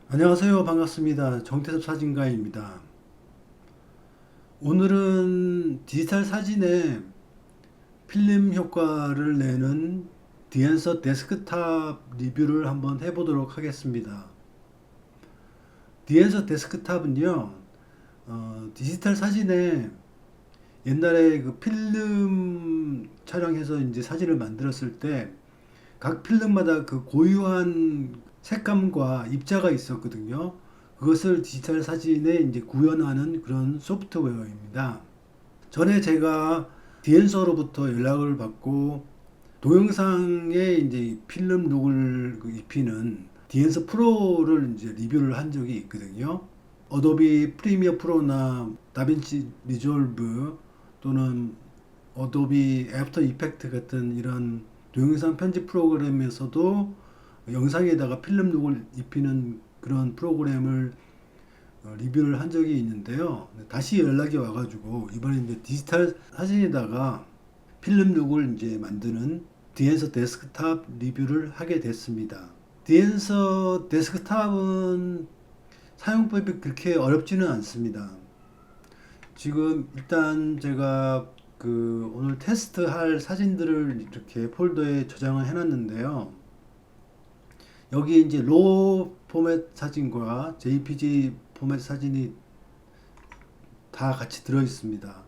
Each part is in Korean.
안녕하세요. 반갑습니다. 정태섭 사진가입니다. 오늘은 디지털 사진에 필름 효과를 내는 디엔서 데스크탑 리뷰를 한번 해보도록 하겠습니다. 디엔서 데스크탑은요, 디지털 사진에 옛날에 그 필름 촬영해서 이제 사진을 만들었을 때 각 필름마다 그 고유한 색감과 입자가 있었거든요. 그것을 디지털 사진에 이제 구현하는 그런 소프트웨어입니다. 전에 제가 디엔서로부터 연락을 받고 동영상에 이제 필름 룩을 입히는 디엔서 프로를 이제 리뷰를 한 적이 있거든요. 어도비 프리미어 프로나 다빈치 리졸브 또는 어도비 애프터 이펙트 같은 이런 동영상 편집 프로그램에서도 영상에다가 필름 룩을 입히는 그런 프로그램을 리뷰를 한 적이 있는데요. 다시 연락이 와가지고 이번에 이제 디지털 사진에다가 필름 룩을 이제 만드는 디엔서 데스크탑 리뷰를 하게 됐습니다. 디엔서 데스크탑은 사용법이 그렇게 어렵지는 않습니다. 지금 일단 제가 그 오늘 테스트할 사진들을 이렇게 폴더에 저장을 해놨는데요. 여기 이제 로우 포맷 사진과 JPG 포맷 사진이 다 같이 들어 있습니다.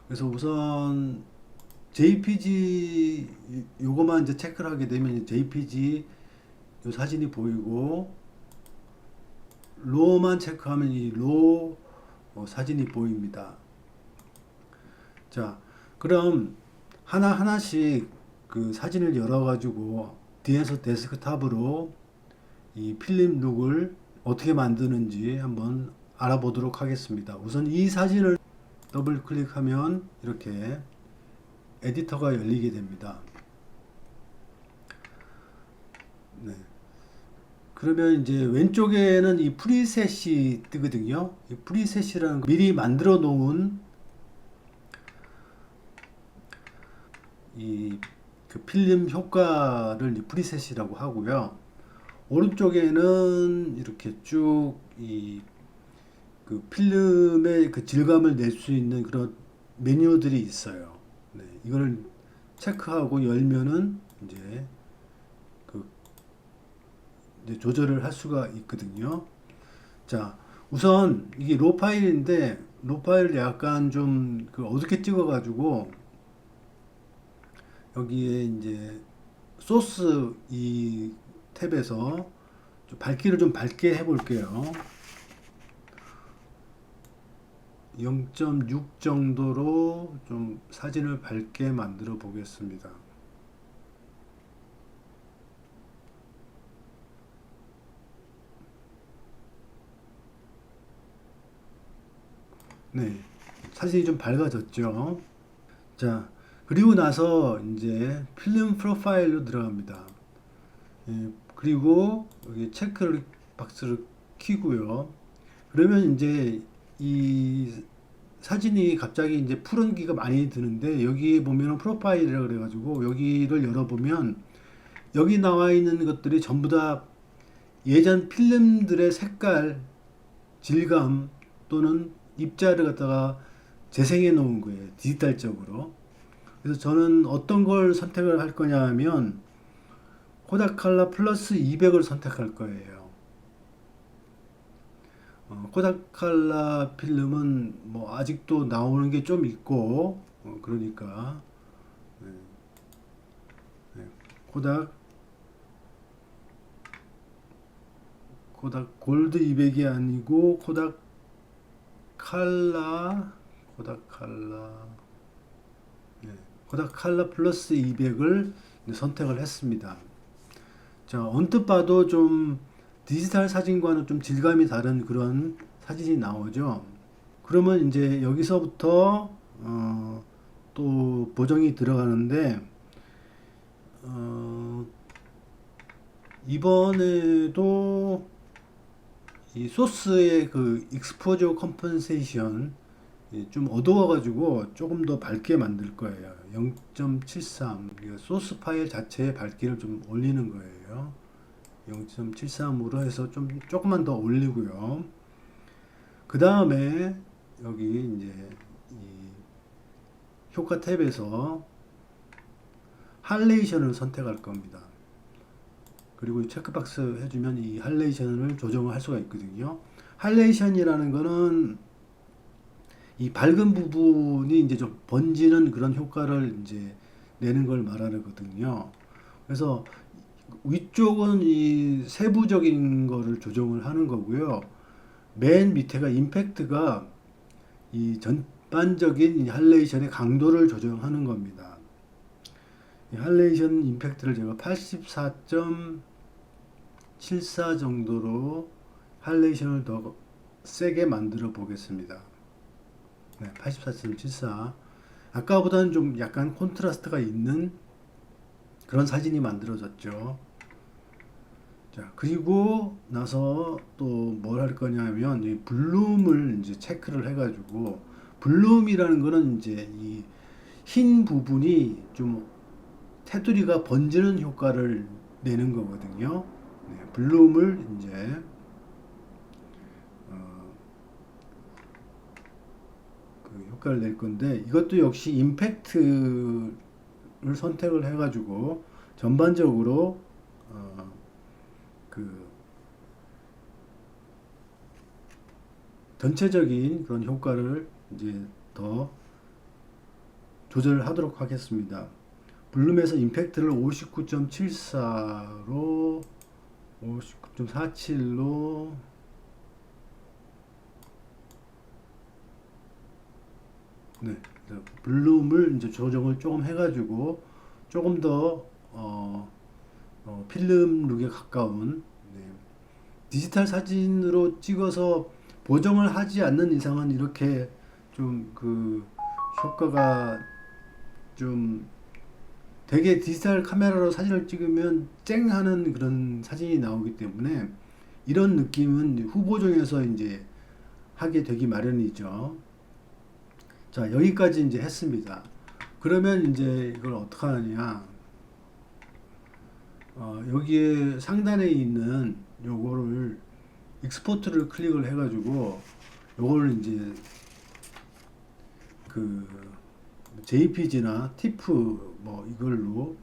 그래서 우선 JPG 요거만 이제 체크를 하게 되면 JPG 요 사진이 보이고, 로우만 체크하면 이 로우 사진이 보입니다. 자, 그럼 하나하나씩 그 사진을 열어가지고 디엔서 데스크탑으로 이 필름 룩을 어떻게 만드는지 한번 알아보도록 하겠습니다. 우선 이 사진을 더블 클릭하면 이렇게 에디터가 열리게 됩니다. 네. 그러면 이제 왼쪽에는 이 프리셋이 뜨거든요. 이 프리셋이라는 미리 만들어 놓은 이 그 필름 효과를 이 프리셋이라고 하고요. 오른쪽에는 이렇게 쭉 이 그 필름의 그 질감을 낼 수 있는 그런 메뉴들이 있어요. 네, 이거를 체크하고 열면은 그 이제 조절을 할 수가 있거든요. 자, 우선 이게 로 파일인데 로 파일을 약간 좀 그 어둡게 찍어가지고 여기에 이제 소스 이 탭에서 좀 밝기를 좀 밝게 해볼게요. 0.6 정도로 좀 사진을 밝게 만들어 보겠습니다. 네, 사진이 좀 밝아졌죠. 자, 그리고 나서 이제 필름 프로파일로 들어갑니다. 예, 그리고 여기 체크 박스를 키고요. 그러면 이제 이 사진이 갑자기 이제 푸른기가 많이 드는데, 여기 보면 프로파일이라 그래가지고 여기를 열어보면 여기 나와 있는 것들이 전부 다 예전 필름들의 색깔, 질감 또는 입자를 갖다가 재생해 놓은 거예요. 디지털적으로. 그래서 저는 어떤 걸 선택을 할 거냐 하면 코닥 칼라 플러스 200을 선택할 거예요. 코닥 칼라 필름은 뭐 아직도 나오는 게 좀 있고, 그러니까 네, 네. 코닥 골드 200이 아니고 칼라 코닥 칼라 네, 코닥 칼라 플러스 200을 선택을 했습니다. 자, 언뜻 봐도 좀 디지털 사진과는 좀 질감이 다른 그런 사진이 나오죠. 그러면 이제 여기서부터 또 보정이 들어가는데, 어, 이번에도 이 소스의 그 익스포저 컴pen세이션 좀 어두워가지고 조금 더 밝게 만들 거예요. 0.73 소스 파일 자체의 밝기를 좀 올리는 거예요. 0.73으로 해서 좀 조금만 더 올리고요. 그 다음에 여기 이제 이 효과 탭에서 할레이션을 선택할 겁니다. 그리고 체크박스 해주면 이 할레이션을 조정을 할 수가 있거든요. 할레이션이라는 거는 이 밝은 부분이 이제 좀 번지는 그런 효과를 이제 내는 걸 말하거든요. 그래서 위쪽은 이 세부적인 거를 조정을 하는 거고요. 맨 밑에가 임팩트가 이 전반적인 이 할레이션의 강도를 조정하는 겁니다. 이 할레이션 임팩트를 제가 84.74 정도로 할레이션을 더 세게 만들어 보겠습니다. 네, 84.74. 아까보다는 좀 약간 콘트라스트가 있는 그런 사진이 만들어졌죠. 자, 그리고 나서 또 뭘 할 거냐면 이 블룸을 이제 체크를 해가지고, 블룸이라는 거는 이제 이 흰 부분이 좀 테두리가 번지는 효과를 내는 거거든요. 네, 블룸을 이제 그 효과를 낼 건데, 이것도 역시 임팩트를 선택을 해가지고 전반적으로 그 전체적인 그런 효과를 이제 더 조절하도록 하겠습니다. 블룸에서 임팩트를 59.74로 59.47로 네, 블룸을 이제 조정을 조금 해가지고 조금 더 필름 룩에 가까운, 네, 디지털 사진으로 찍어서 보정을 하지 않는 이상은 이렇게 좀 그 효과가 좀 되게 디지털 카메라로 사진을 찍으면 쨍하는 그런 사진이 나오기 때문에 이런 느낌은 후보정에서 이제 하게 되기 마련이죠. 자, 여기까지 이제 했습니다. 그러면 이제 이걸 어떻게 하느냐? 여기에 상단에 있는 요거를 익스포트를 클릭을 해가지고 요거를 이제 그 JPG나 TIFF 뭐 이걸로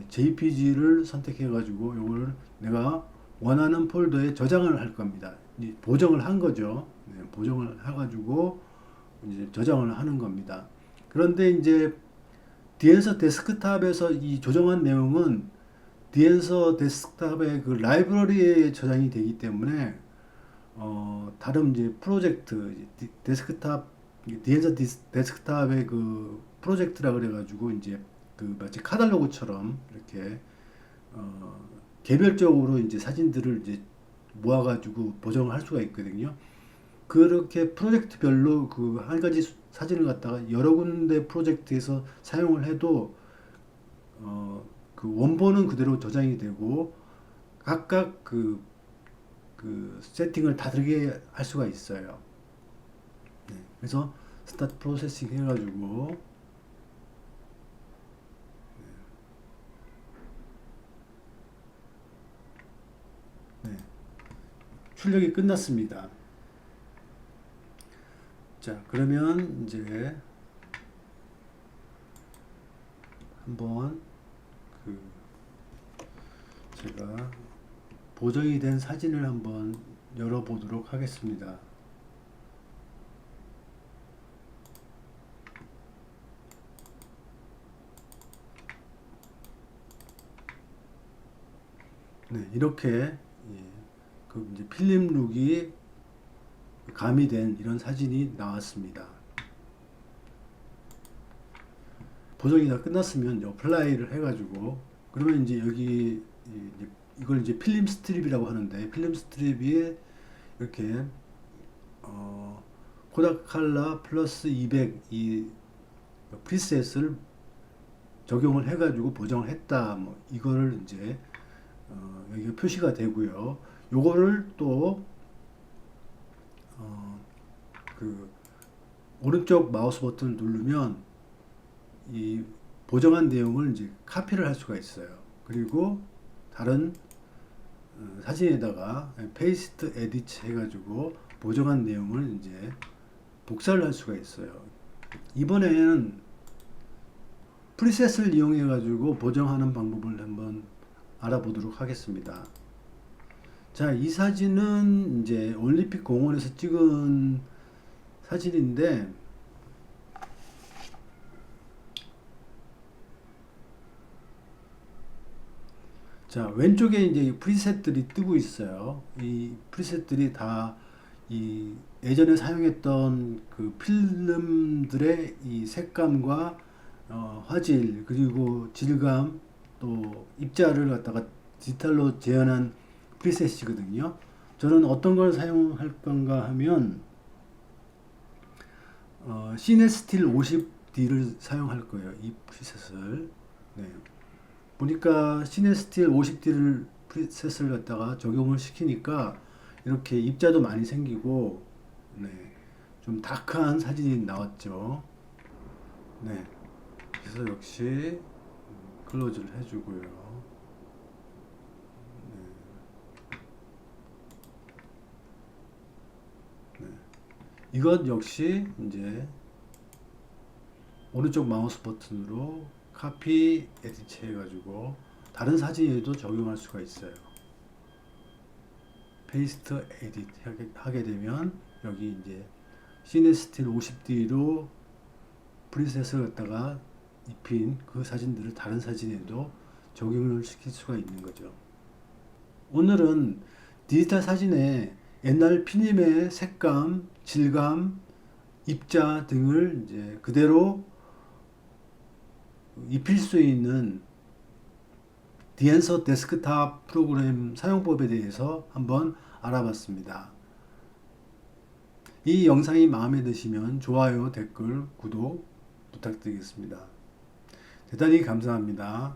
JPG를 선택해가지고 요걸 내가 원하는 폴더에 저장을 할 겁니다. 보정을 한 거죠. 네, 보정을 해가지고 이제 저장을 하는 겁니다. 그런데 이제 디엔서 데스크탑에서 이 조정한 내용은 디엔서 데스크탑의 그 라이브러리에 저장이 되기 때문에 다른 이제 프로젝트 데스크탑 디엔서 데스크탑의 그 프로젝트라 그래가지고 이제 그 마치 카탈로그처럼 이렇게 개별적으로 이제 사진들을 이제 모아가지고 보정을 할 수가 있거든요. 그렇게 프로젝트별로 그 한 가지 사진을 갖다가 여러 군데 프로젝트에서 사용을 해도 그 원본은 그대로 저장이 되고 각각 그 세팅을 다르게 할 수가 있어요. 네, 그래서 스타트 프로세싱 해가지고 네, 출력이 끝났습니다. 자, 그러면 이제 한번 그 제가 보정이 된 사진을 한번 열어보도록 하겠습니다. 네, 이렇게 그 이제 필름 룩이 가미된 이런 사진이 나왔습니다. 보정이 다 끝났으면 어플라이를 해가지고 그러면 이제 여기 이걸 이제 필름 스트립이라고 하는데, 필름 스트립 위에 이렇게 코닥 칼라 플러스 200 이 프리셋을 적용을 해가지고 보정을 했다. 뭐 이거를 이제 여기가 표시가 되고요. 요거를 또 그 오른쪽 마우스 버튼을 누르면 이 보정한 내용을 이제 카피를 할 수가 있어요. 그리고 다른 사진에다가 페이스트 에디트 해가지고 보정한 내용을 이제 복사를 할 수가 있어요. 이번에는 프리셋을 이용해 가지고 보정하는 방법을 한번 알아보도록 하겠습니다. 자, 이 사진은 이제 올림픽 공원에서 찍은 사진인데, 자, 왼쪽에 이제 프리셋들이 뜨고 있어요. 이 프리셋들이 다 이 예전에 사용했던 그 필름들의 이 색감과 화질 그리고 질감 또 입자를 갖다가 디지털로 재현한 프리셋이거든요. 저는 어떤 걸 사용할 건가 하면 시네스틸 50D를 사용할 거예요. 이 프리셋을. 네. 보니까 시네스틸 50D를 프리셋을 갖다가 적용을 시키니까 이렇게 입자도 많이 생기고, 네, 좀 다크한 사진이 나왔죠. 네, 그래서 역시 클로즈를 해주고요. 네, 이것 역시 이제 오른쪽 마우스 버튼으로 카피 에디트 해가지고 다른 사진에도 적용할 수가 있어요. 페이스트 에디트 하게 되면 여기 이제 시네스틸 50D로 프리셋을 갖다가 입힌 그 사진들을 다른 사진에도 적용을 시킬 수가 있는 거죠. 오늘은 디지털 사진에 옛날 필름의 색감, 질감, 입자 등을 이제 그대로 입힐 수 있는 디엔서 데스크탑 프로그램 사용법에 대해서 한번 알아봤습니다. 이 영상이 마음에 드시면 좋아요, 댓글, 구독 부탁드리겠습니다. 대단히 감사합니다.